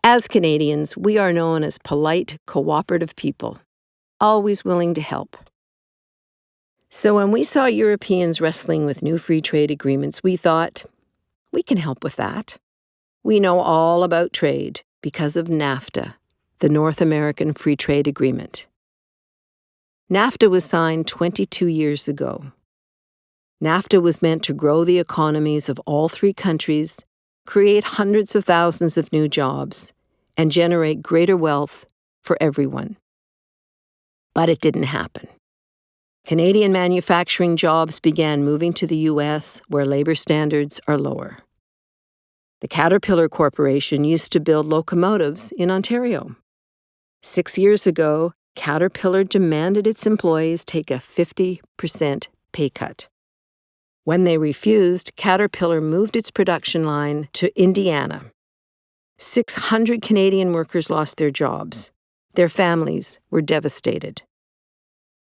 As Canadians, we are known as polite, cooperative people, always willing to help. So when we saw Europeans wrestling with new free trade agreements, we thought, we can help with that. We know all about trade because of NAFTA, the North American Free Trade Agreement. NAFTA was signed 22 years ago. NAFTA was meant to grow the economies of all three countries, create hundreds of thousands of new jobs, and generate greater wealth for everyone. But it didn't happen. Canadian manufacturing jobs began moving to the U.S., where labor standards are lower. The Caterpillar Corporation used to build locomotives in Ontario. 6 years ago, Caterpillar demanded its employees take a 50% pay cut. When they refused, Caterpillar moved its production line to Indiana. 600 Canadian workers lost their jobs. Their families were devastated.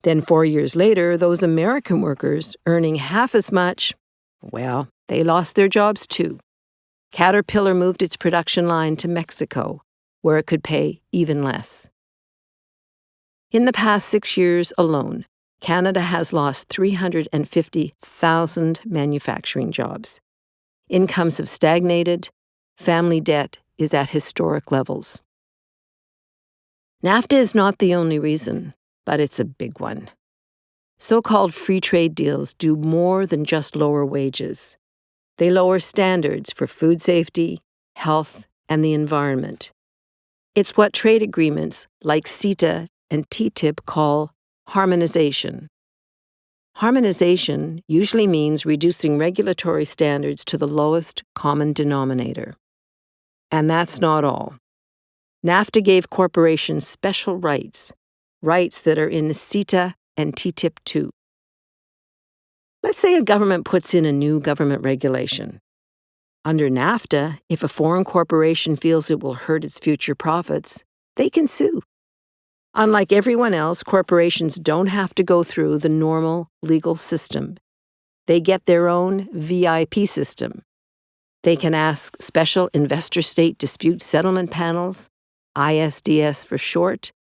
Then 4 years later, those American workers earning half as much, well, they lost their jobs too. Caterpillar moved its production line to Mexico, where it could pay even less. In the past 6 years alone, Canada has lost 350,000 manufacturing jobs. Incomes have stagnated. Family debt is at historic levels. NAFTA is not the only reason, but it's a big one. So-called free trade deals do more than just lower wages. They lower standards for food safety, health, and the environment. It's what trade agreements like CETA and TTIP call harmonization. Harmonization usually means reducing regulatory standards to the lowest common denominator. And that's not all. NAFTA gave corporations special rights that are in CETA and TTIP too. Let's say a government puts in a new government regulation. Under NAFTA, if a foreign corporation feels it will hurt its future profits, they can sue. Unlike everyone else, corporations don't have to go through the normal legal system. They get their own VIP system. They can ask special investor-state dispute settlement panels, ISDS for short,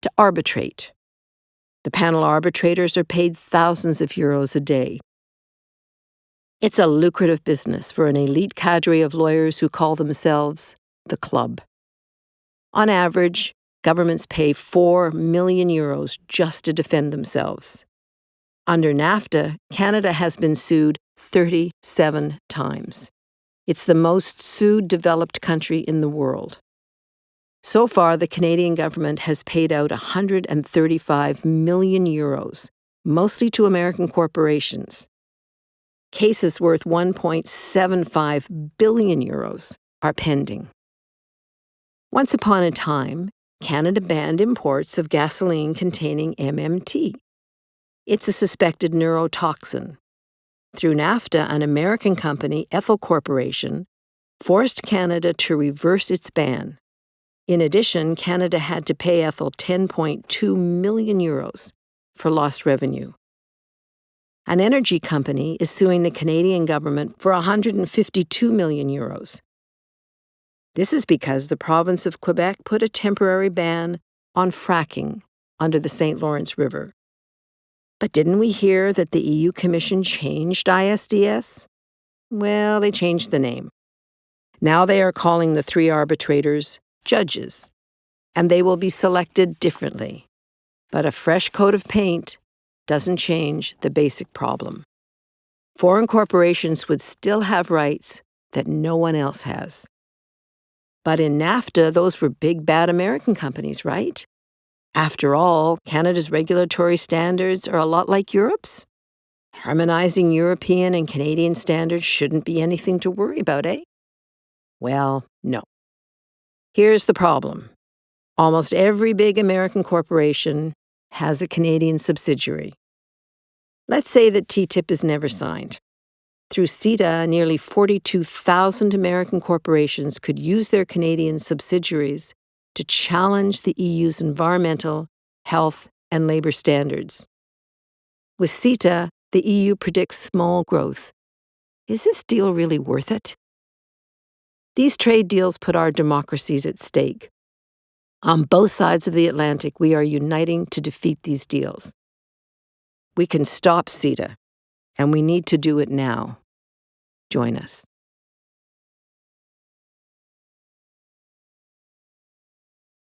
to arbitrate. The panel arbitrators are paid thousands of euros a day. It's a lucrative business for an elite cadre of lawyers who call themselves the club. On average, governments pay 4 million euros just to defend themselves. Under NAFTA, Canada has been sued 37 times. It's the most sued developed country in the world. So far, the Canadian government has paid out 135 million euros, mostly to American corporations. Cases worth 1.75 billion euros are pending. Once upon a time, Canada banned imports of gasoline containing MMT. It's a suspected neurotoxin. Through NAFTA, an American company, Ethel Corporation, forced Canada to reverse its ban. In addition, Canada had to pay Ethel 10.2 million euros for lost revenue. An energy company is suing the Canadian government for 152 million euros. This is because the province of Quebec put a temporary ban on fracking under the St. Lawrence River. But didn't we hear that the EU Commission changed ISDS? Well, they changed the name. Now they are calling the 3 arbitrators judges, and they will be selected differently. But a fresh coat of paint doesn't change the basic problem. Foreign corporations would still have rights that no one else has. But in NAFTA, those were big, bad American companies, right? After all, Canada's regulatory standards are a lot like Europe's. Harmonizing European and Canadian standards shouldn't be anything to worry about, eh? Well, no. Here's the problem. Almost every big American corporation has a Canadian subsidiary. Let's say that TTIP is never signed. Through CETA, nearly 42,000 American corporations could use their Canadian subsidiaries to challenge the EU's environmental, health, and labor standards. With CETA, the EU predicts small growth. Is this deal really worth it? These trade deals put our democracies at stake. On both sides of the Atlantic, we are uniting to defeat these deals. We can stop CETA, and we need to do it now. Join us.